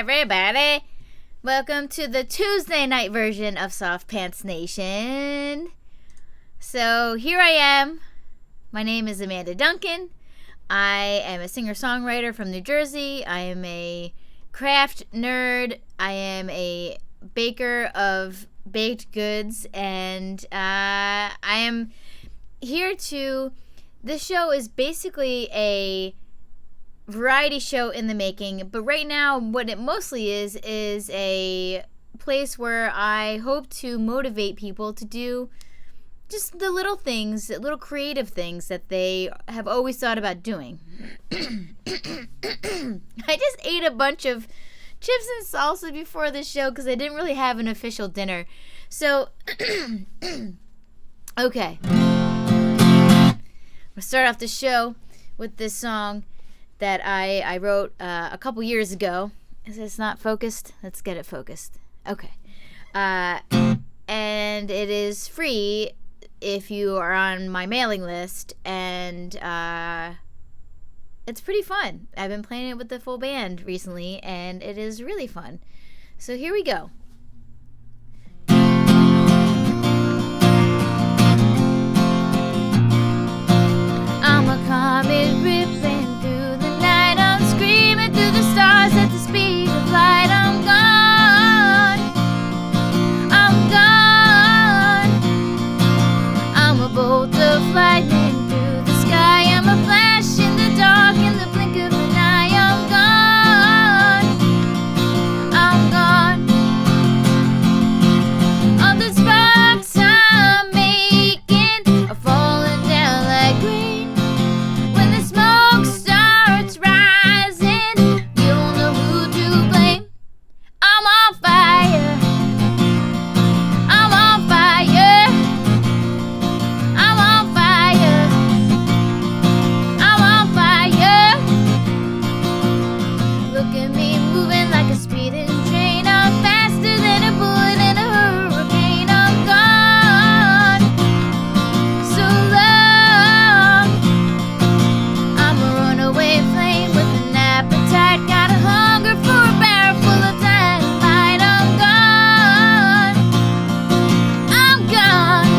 everybody. Welcome to the Tuesday night version of Soft Pants Nation. So here I am. My name is Amanda Duncan. I am a singer-songwriter from New Jersey. I am a craft nerd. I am a baker of baked goods, and I am here to... This show is basically a variety show in the making, but right now what it mostly is a place where I hope to motivate people to do just the little things, little creative things that they have always thought about doing. I just ate a bunch of chips and salsa before this show because I didn't really have an official dinner. So, okay. We'll start off the show with this song that I wrote a couple years ago. Is it's not focused? Let's get it focused. Okay. And it is free if you are on my mailing list, and it's pretty fun. I've been playing it with the full band recently, and it is really fun. So here we go. I'm a comet ripping through the night. I'm screaming through the stars at the speed of light. I'm gone. I'm gone. I'm a bolt of lightning through the sky. I'm a flash in the dark in the blink of an eye. I'm gone. I'm gone. All the sparks I'm making are falling down like rain. Smoke starts rising, you don't know who to blame. I'm on fire. I'm on fire. I'm on fire. I'm on fire. Look at me moving like a speeding train. I'm faster than a bullet in a hurricane. I'm gone. So long. I'm a runaway flame with an appetite. Got a hunger for a barrel full of dynamite. I'm gone. I'm gone.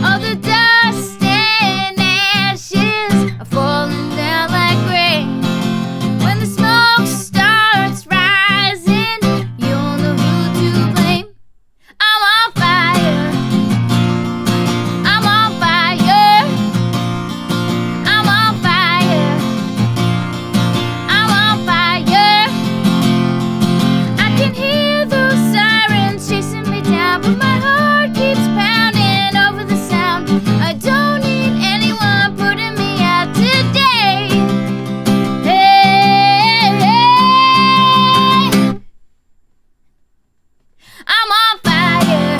All the dust and ashes are falling down like rain. When the smoke starts rising, you don't know who to blame. I'm on fire. I'm on fire. I'm on fire. I'm on fire. I can hear those sirens chasing me down, but my heart keeps pounding over the sound. I don't need anyone putting me out today. Hey, I'm on fire.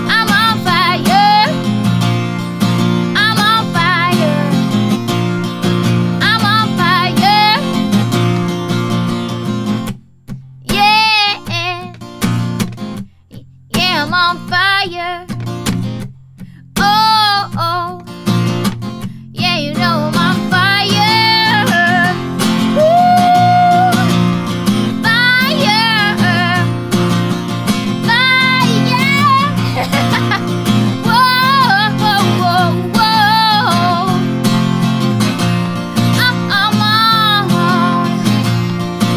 I'm on fire. I'm on fire. I'm on fire. Yeah. Yeah, I'm on fire. Oh, oh. Yeah, you know I'm on fire. Woo. Fire. Fire. Whoa, whoa, whoa, whoa. I'm on.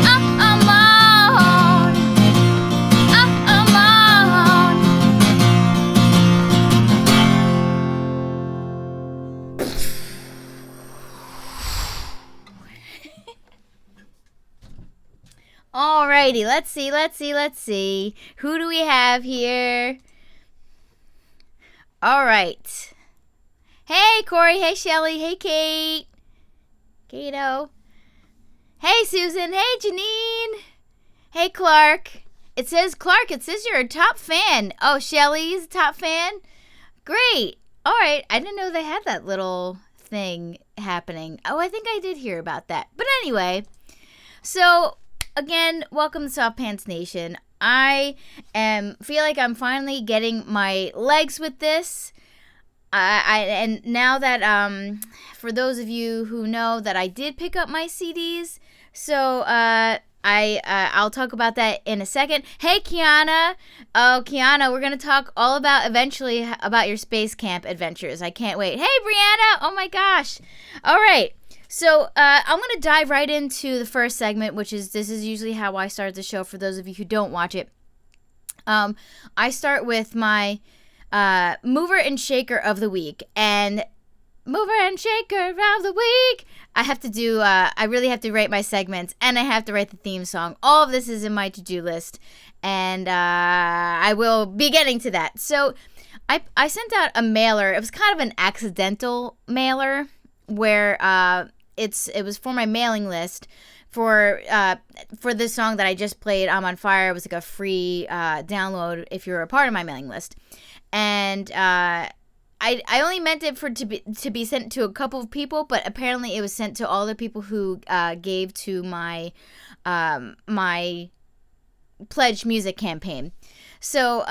I'm on. I'm on. Alrighty, let's see. Who do we have here? Alright. Hey, Corey. Hey, Shelly. Hey, Kate. Kato. Hey, Susan. Hey, Janine. Hey, Clark. It says you're a top fan. Oh, Shelly's a top fan? Great. Alright, I didn't know they had that little thing happening. Oh, I think I did hear about that. But anyway, so... Again, welcome to Soft Pants Nation. I feel like I'm finally getting my legs with this. And now that for those of you who know that I did pick up my CDs, So I'll talk about that in a second. Hey, Kiana. Oh, Kiana, we're going to talk all eventually about your space camp adventures. I can't wait. Hey, Brianna. Oh, my gosh. All right. So I'm going to dive right into the first segment, this is usually how I start the show for those of you who don't watch it. I start with my mover and shaker of the week. And mover and shaker of the week. I really have to write my segments, and I have to write the theme song. All of this is in my to-do list, and I will be getting to that. So I sent out a mailer. It was kind of an accidental mailer where it was for my mailing list for this song that I just played, I'm on Fire. It was like a free download if you're a part of my mailing list. And I only meant it to be sent to a couple of people, but apparently it was sent to all the people who gave to my my Pledge Music campaign. So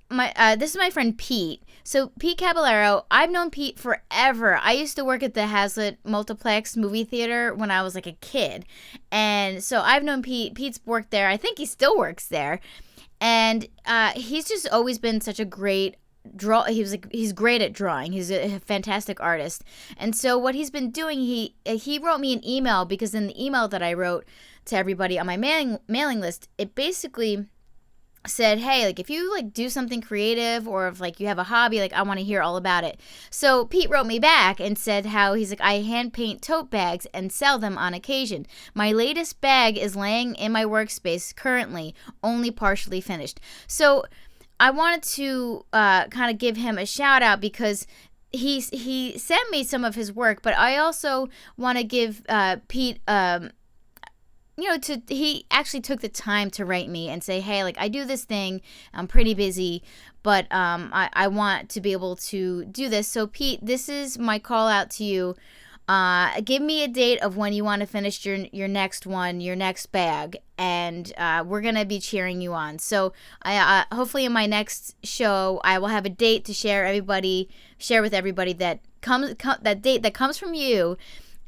this is my friend Pete. So Pete Cabellero, I've known Pete forever. I used to work at the Hazlitt Multiplex movie theater when I was like a kid, and so I've known Pete. Pete's worked there. I think he still works there, and he's just always been such a great he's great at drawing. He's a fantastic artist. And so what he's been doing, he wrote me an email, because in the email that I wrote to everybody on my mailing list, it basically said, hey, like, if you like do something creative, or if like you have a hobby, like, I want to hear all about it. So Pete wrote me back and said how he's like, I hand paint tote bags and sell them on occasion. My latest bag is laying in my workspace currently, only partially finished. So I wanted to kind of give him a shout out, because he sent me some of his work, but I also want to give Pete, he actually took the time to write me and say, hey, like, I do this thing, I'm pretty busy, but I want to be able to do this. So Pete, this is my call out to you. Give me a date of when you want to finish your next one, your next bag, and we're gonna be cheering you on. So I hopefully in my next show I will have a date to share with everybody that that date that comes from you,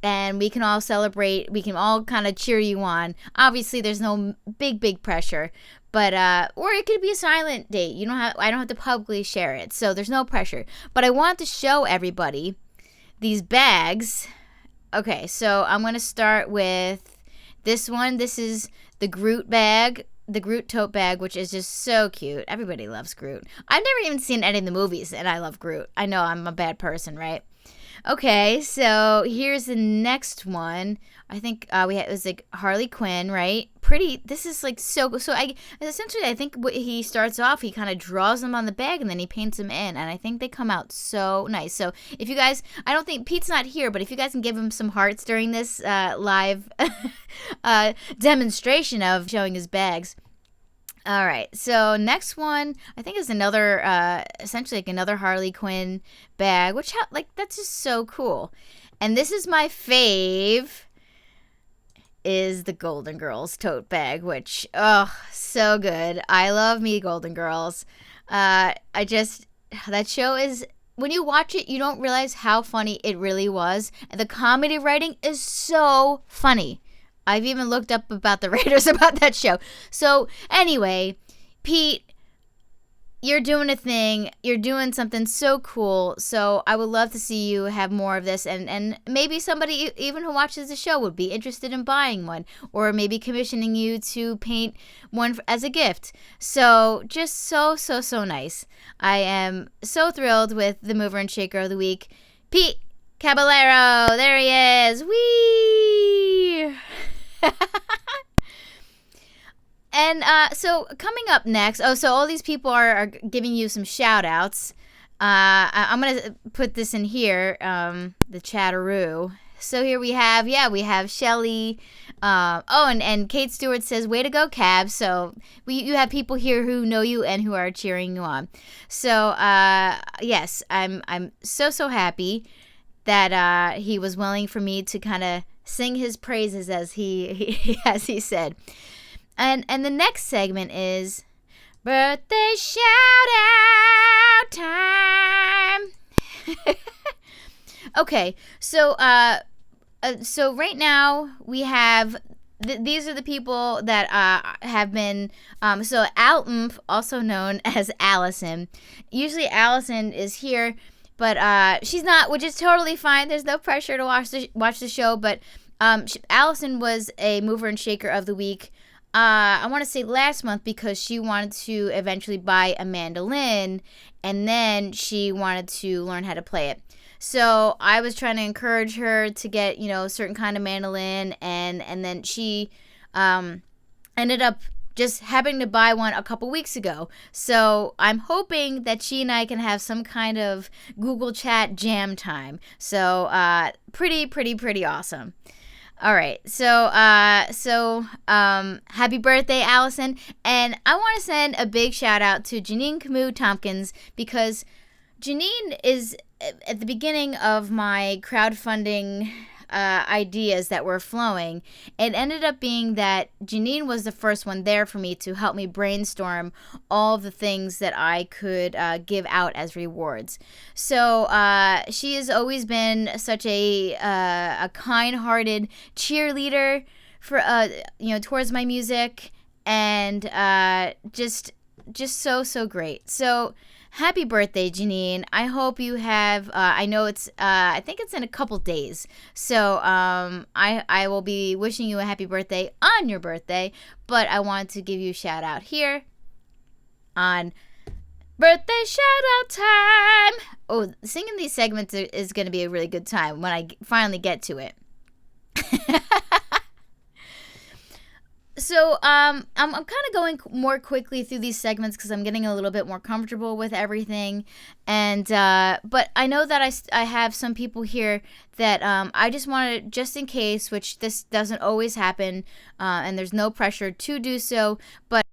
and we can all celebrate. We can all kind of cheer you on. Obviously, there's no big pressure, but or it could be a silent date. I don't have to publicly share it, so there's no pressure. But I want to show everybody these bags. Okay, so I'm going to start with this one. This is the Groot bag, the Groot tote bag, which is just so cute. Everybody loves Groot. I've never even seen any of the movies, and I love Groot. I know I'm a bad person, right? Okay, so here's the next one. I think it was like Harley Quinn, right? Pretty. This is like so. So I think what he starts off, he kind of draws them on the bag and then he paints them in, and I think they come out so nice. So if you guys, I don't think Pete's not here, but if you guys can give him some hearts during this live demonstration of showing his bags. All right, so next one, I think is another, essentially like another Harley Quinn bag, which, that's just so cool. And this is my fave, is the Golden Girls tote bag, which, oh, so good. I love me Golden Girls. That show is, when you watch it, you don't realize how funny it really was. And the comedy writing is so funny. I've even looked up about the writers about that show. So anyway, Pete, you're doing a thing. You're doing something so cool. So I would love to see you have more of this. And maybe somebody even who watches the show would be interested in buying one, or maybe commissioning you to paint one as a gift. So just so nice. I am so thrilled with the Mover and Shaker of the Week. Pete Cabellero, there he is. Whee! And so coming up next, so all these people are giving you some shout outs. I'm going to put this in here, the chatteroo. So here we have Shelly. And Kate Stewart says, way to go, Cab. So you have people here who know you and who are cheering you on. So yes, I'm so happy that he was willing for me to kind of sing his praises, as he said. And the next segment is birthday shout out time. Okay, so So right now we have these are the people that have been so Alton, also known as Allison. Usually Allison is here, but she's not, which is totally fine. There's no pressure to watch the show. But Allison was a mover and shaker of the week. I want to say last month, because she wanted to eventually buy a mandolin, and then she wanted to learn how to play it. So I was trying to encourage her to get, a certain kind of mandolin, and then she ended up just happening to buy one a couple weeks ago. So I'm hoping that she and I can have some kind of Google Chat jam time. So pretty awesome. All right, so happy birthday, Allison. And I want to send a big shout out to Janine Kamouh Tompkins, because Janine is at the beginning of my crowdfunding ideas that were flowing. It ended up being that Janine was the first one there for me to help me brainstorm all of the things that I could give out as rewards. So she has always been such a kind-hearted cheerleader for towards my music, and just so great. So happy birthday, Janine. I hope you have, I know it's, I think it's in a couple days. So I will be wishing you a happy birthday on your birthday. But I want to give you a shout out here on birthday shout out time. Oh, singing these segments is going to be a really good time when I finally get to it. So I'm kind of going more quickly through these segments because I'm getting a little bit more comfortable with everything, and but I know that I have some people here that I just wanted, just in case, which this doesn't always happen, and there's no pressure to do so, but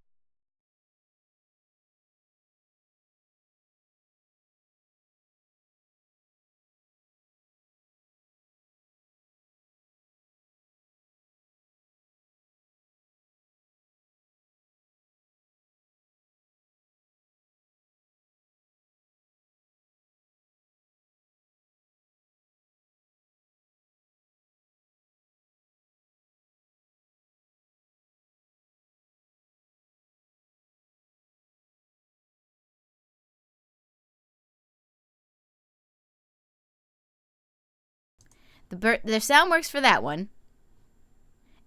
the sound works for that one.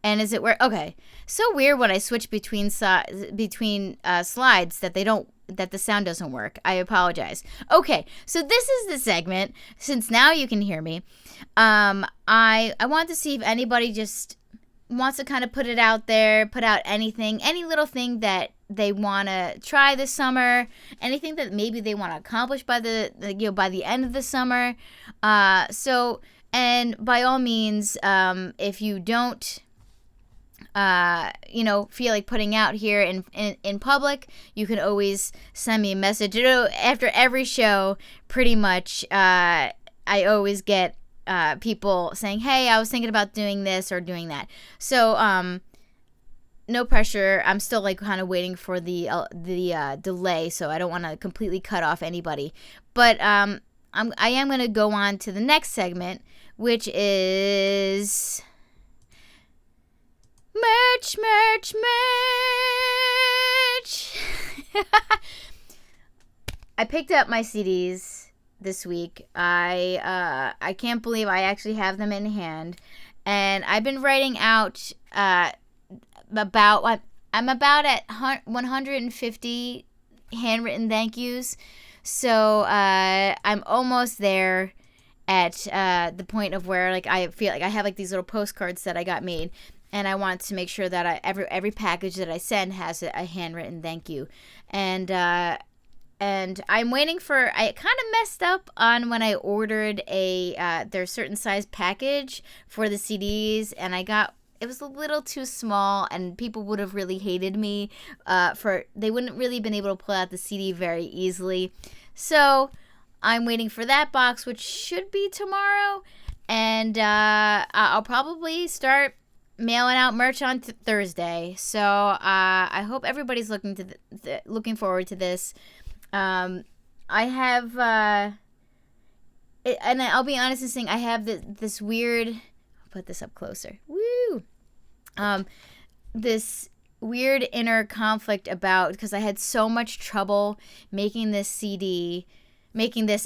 And is it where? Okay, so weird when I switch between slides that the sound doesn't work. I apologize. Okay, so this is the segment. Since now you can hear me, I want to see if anybody just wants to kind of put it out there, put out anything, any little thing that they want to try this summer, anything that maybe they want to accomplish by by the end of the summer. So, and by all means, if you don't feel like putting out here in public, you can always send me a message. After every show, pretty much, I always get people saying, hey, I was thinking about doing this or doing that. So no pressure. I'm still like kind of waiting for the delay, so I don't want to completely cut off anybody. But I am going to go on to the next segment, which is merch. I picked up my CDs this week. I can't believe I actually have them in hand, and I've been writing out about at 150 handwritten thank yous. So I'm almost there at the point of where like I feel like I have like these little postcards that I got made, and I want to make sure that every package that I send has a handwritten thank you. And I'm waiting for, I kind of messed up on when I ordered there's certain size package for the CDs, and it was a little too small, and people would have really hated me they wouldn't really been able to pull out the CD very easily. So I'm waiting for that box, which should be tomorrow, and I'll probably start mailing out merch on Thursday. So I hope everybody's looking forward to this. I have, and I'll be honest in saying I have this weird put this up closer. Woo! This weird inner conflict about, because I had so much trouble making this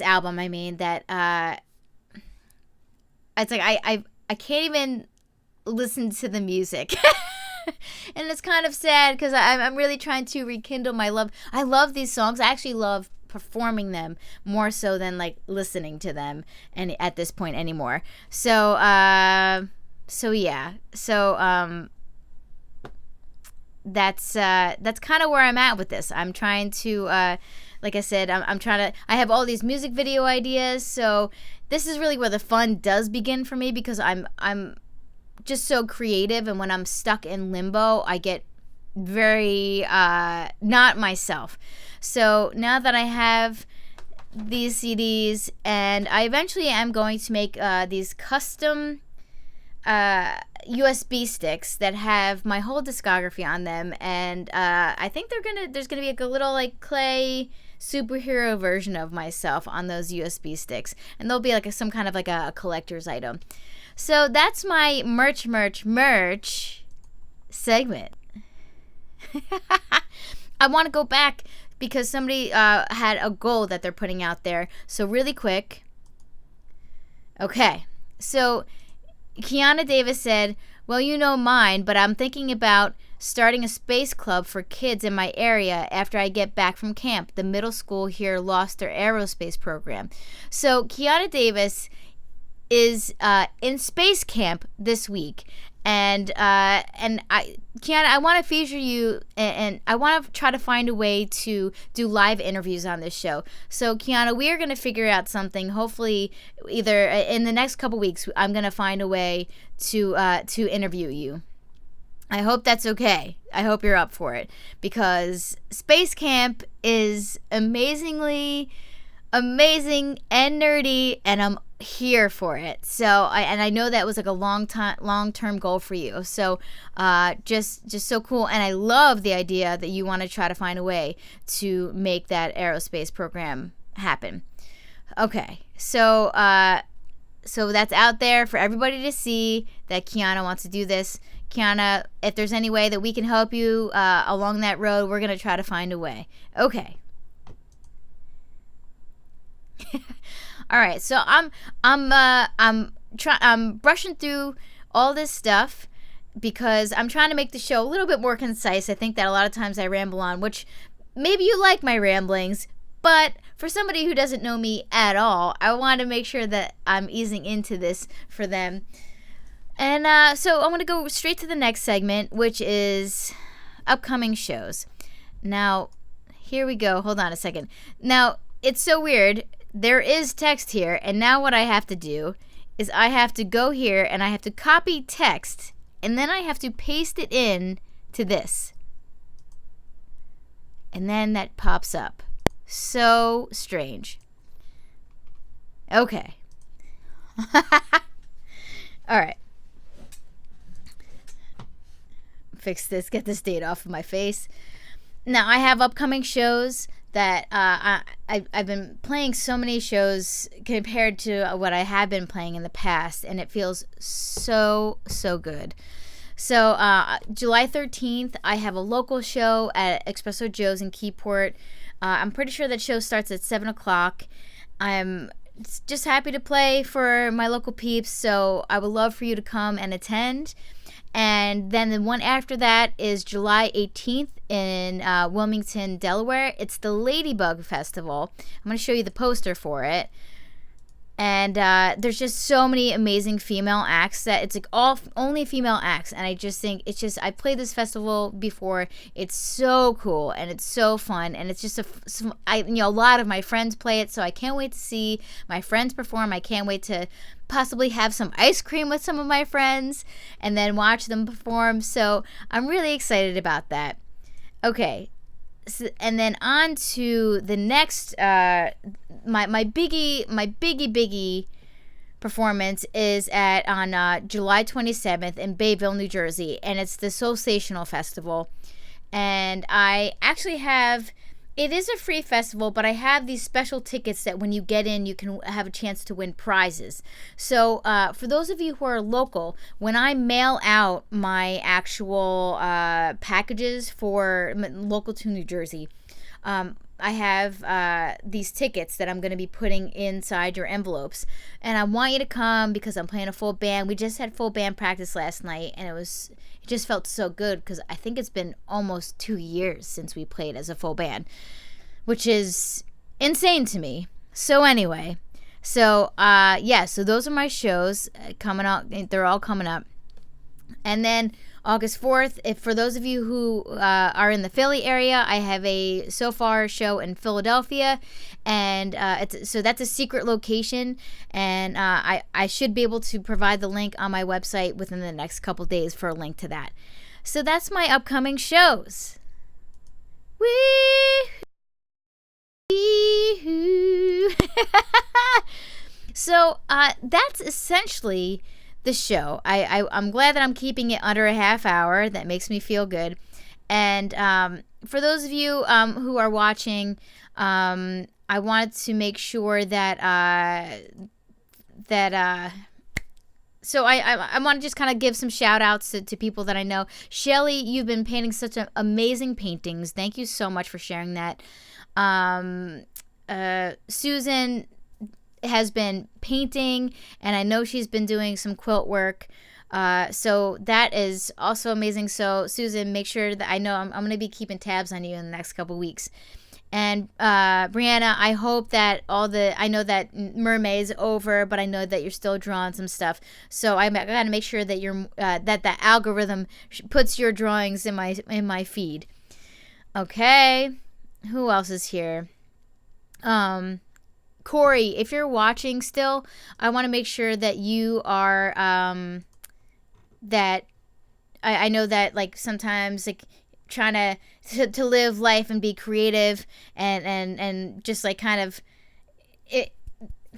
album, that it's like I can't even listen to the music. And it's kind of sad because I'm really trying to rekindle my love. I love these songs. I actually love performing them more so than like listening to them and at this point anymore. So that's kind of where I'm at with this. I'm trying to like I said, I'm trying to, I have all these music video ideas, so this is really where the fun does begin for me, because I'm just so creative, and when I'm stuck in limbo, I get very not myself. So now that I have these CDs, and I eventually am going to make these custom USB sticks that have my whole discography on them, and I think there's gonna be like a little like clay superhero version of myself on those USB sticks, and they'll be like some kind of like a collector's item. So that's my merch segment. I want to go back because somebody had a goal that they're putting out there. So really quick. Okay. So Kiana Davis said, well, you know mine, but I'm thinking about starting a space club for kids in my area after I get back from camp. The middle school here lost their aerospace program. So Kiana Davis is in space camp this week, and Kiana, I want to feature you, and I want to try to find a way to do live interviews on this show. So Kiana, we are going to figure out something. Hopefully, either in the next couple weeks, I'm going to find a way to interview you. I hope that's okay. I hope you're up for it, because space camp is amazing and nerdy, and I'm here for it. So I know that was like a long-term goal for you. So just so cool, and I love the idea that you want to try to find a way to make that aerospace program happen. Okay, so that's out there for everybody to see that Kiana wants to do this. Kiana, if there's any way that we can help you along that road, we're gonna try to find a way. Okay. All right, so I'm brushing through all this stuff because I'm trying to make the show a little bit more concise. I think that a lot of times I ramble on, which maybe you like my ramblings, but for somebody who doesn't know me at all, I want to make sure that I'm easing into this for them. And so I'm going to go straight to the next segment, which is upcoming shows. Now, here we go. Hold on a second. Now, it's so weird. There is text here, and now what I have to do is I have to go here and I have to copy text, and then I have to paste it in to this. And then that pops up. So strange. Okay. All right. Fix this, get this date off of my face. Now, I have upcoming shows that I've been playing so many shows compared to what I have been playing in the past, and it feels so good. So July 13th, I have a local show at Espresso Joe's in Keyport. I'm pretty sure that show starts at 7 o'clock. I'm just happy to play for my local peeps, so I would love for you to come and attend. And then the one after that is July 18th in Wilmington, Delaware. It's the Ladybug Festival. I'm going to show you the poster for it. And there's just so many amazing female acts that it's like only female acts. And I just think it's just, I played this festival before. It's so cool and it's so fun. And it's just a lot of my friends play it. So I can't wait to see my friends perform. I can't wait to possibly have some ice cream with some of my friends and then watch them perform. So I'm really excited about that. Okay. So, and then on to the next, my biggie performance is on July 27th in Bayville, New Jersey, and it's the Soulsational Festival. And I actually have It is a free festival, but I have these special tickets that when you get in, you can have a chance to win prizes. So for those of you who are local, when I mail out my actual packages for local to New Jersey, I have these tickets that I'm going to be putting inside your envelopes. And I want you to come because I'm playing a full band. We just had full band practice last night, and it just felt so good because I think it's been almost 2 years since we played as a full band, which is insane to me. So anyway, so those are my shows coming out. They're all coming up. And then August 4th, if for those of you who are in the Philly area, I have a Sofar show in Philadelphia, and so that's a secret location, and I should be able to provide the link on my website within the next couple days for a link to that. So that's my upcoming shows. Wee-hoo. So that's essentially the show. I'm glad that I'm keeping it under a half hour. That makes me feel good. And for those of you who are watching, I wanted to make sure that so I want to just kind of give some shout outs to people that I know. Shelly, you've been painting such amazing paintings. Thank you so much for sharing that. Susan has been painting, and I know she's been doing some quilt work. So that is also amazing. So Susan, make sure that I know I'm going to be keeping tabs on you in the next couple weeks. And Brianna, I hope that I know that Mermaid's over, but I know that you're still drawing some stuff. So I got to make sure that that algorithm puts your drawings in my feed. Okay, who else is here? Corey, if you're watching still, I want to make sure that you are that I know that like sometimes like trying to live life and be creative and just like kind of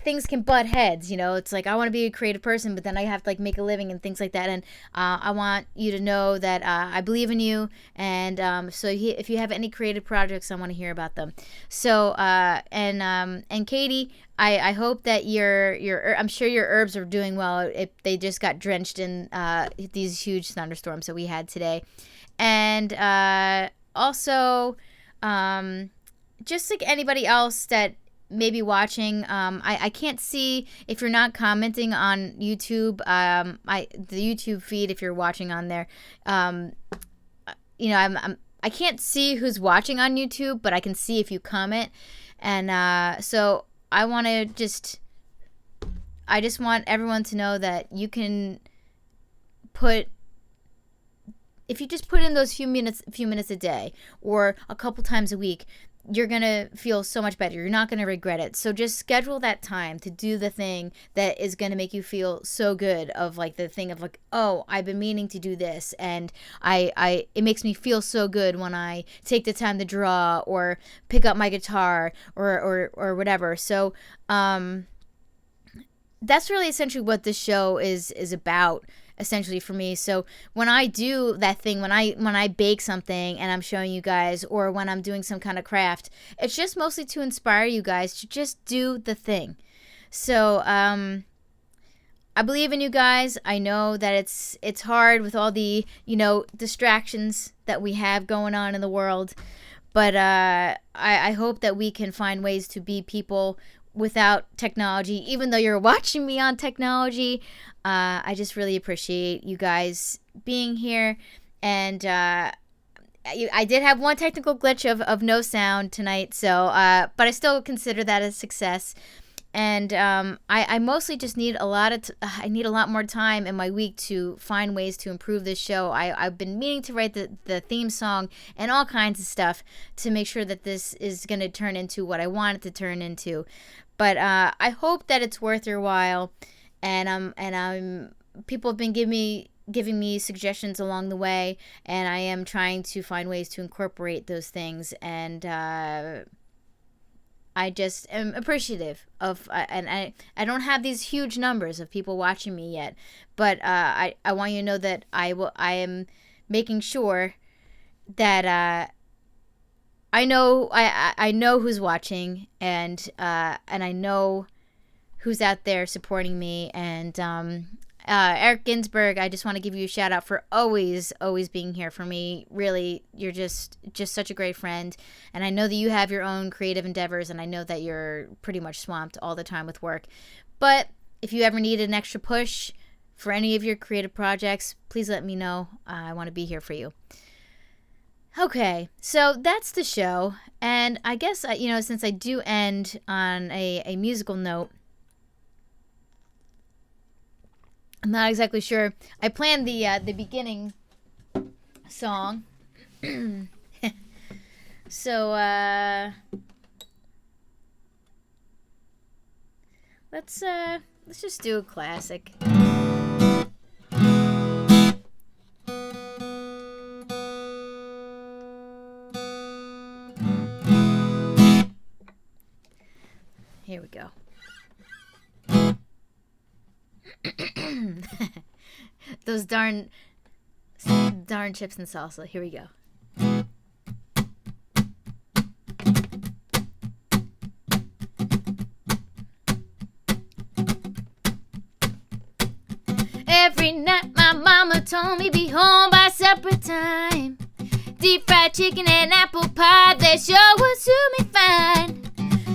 things can butt heads, you know. It's like I want to be a creative person, but then I have to like make a living and things like that. And I want you to know that I believe in you. And so if you have any creative projects, I want to hear about them. So and Katie, I hope that I'm sure your herbs are doing well. They just got drenched in these huge thunderstorms that we had today. And also just like anybody else that may be watching, I can't see if you're not commenting on YouTube. The YouTube feed, if you're watching on there, you know, I can't see who's watching on YouTube, but I can see if you comment. And so I just want everyone to know that you can if you just put in those few minutes a day or a couple times a week, you're going to feel so much better. You're not going to regret it. So just schedule that time to do the thing that is going to make you feel so good, of like the thing of like, oh, I've been meaning to do this. And it makes me feel so good when I take the time to draw or pick up my guitar or whatever. So, that's really essentially what this show is about, essentially, for me. So when I do that thing, when I bake something and I'm showing you guys, or when I'm doing some kind of craft, it's just mostly to inspire you guys to just do the thing. So I believe in you guys. I know that it's hard with all the, you know, distractions that we have going on in the world, but I hope that we can find ways to be people without technology. Even though you're watching me on technology, I just really appreciate you guys being here. And I did have one technical glitch of no sound tonight, so but I still consider that a success. And I mostly just need I need a lot more time in my week to find ways to improve this show. I've been meaning to write the theme song and all kinds of stuff to make sure that this is going to turn into what I want it to turn into. But I hope that it's worth your while, and people have been giving me suggestions along the way, and I am trying to find ways to incorporate those things. And I just am appreciative of, and I don't have these huge numbers of people watching me yet, but I want you to know that I am making sure that I know I know who's watching, and I know who's out there supporting me. And Eric Ginsberg, I just want to give you a shout out for always being here for me. Really, you're just such a great friend, and I know that you have your own creative endeavors, and I know that you're pretty much swamped all the time with work. But if you ever need an extra push for any of your creative projects, please let me know. I want to be here for you. Okay, so that's the show, and I guess, since I do end on a musical note, I'm not exactly sure. I planned the beginning song, so let's just do a classic. Here we go. Those darn chips and salsa. Here we go. Every night my mama told me be home by supper time. Deep fried chicken and apple pie, that sure would suit me fine.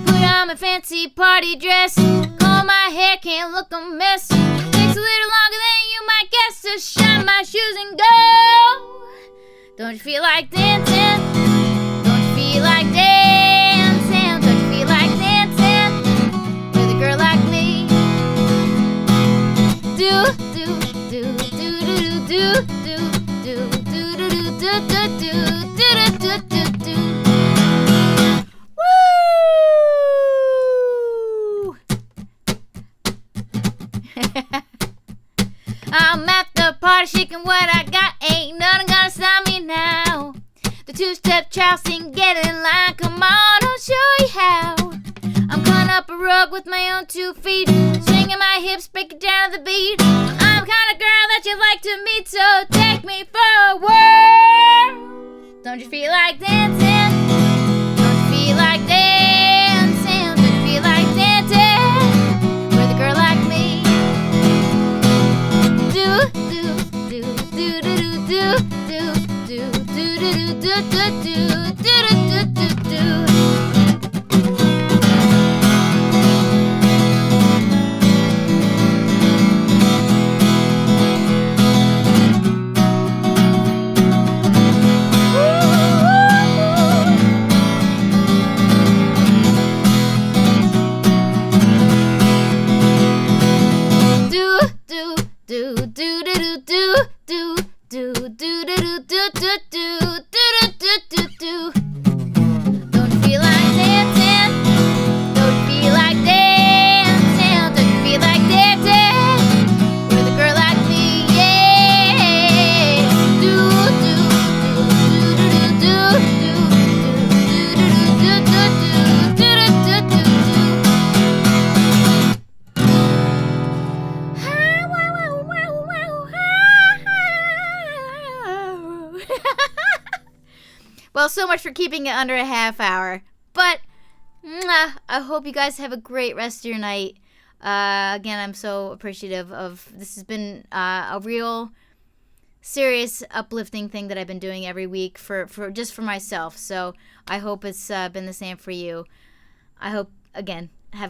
Put on my fancy party dress, comb my hair, can't look a mess. Takes a little longer than you might guess to shine my shoes and go. Don't you feel like dancing? Don't you feel like dancing? Don't you feel like dancing with a girl like me? Do do do do do do do do do do do do do do do do. I'm at the party shaking what I got, ain't nothing gonna stop me now. The two-step Charleston, get in line, come on, I'll show you how. I'm cutting up a rug with my own 2 feet, swinging my hips, breaking down the beat. I'm the kind of girl that you like to meet, so take me for a whirl. Don't you feel like dancing? Don't you feel like dancing? Don't you feel like dancing with a girl like me? Do do do do do do do do do do do do do do do do do. Well, so much for keeping it under a half hour. But I hope you guys have a great rest of your night. Again, I'm so appreciative of this. Has been a real serious uplifting thing that I've been doing every week for just for myself. So I hope it's been the same for you. I hope, again, have a great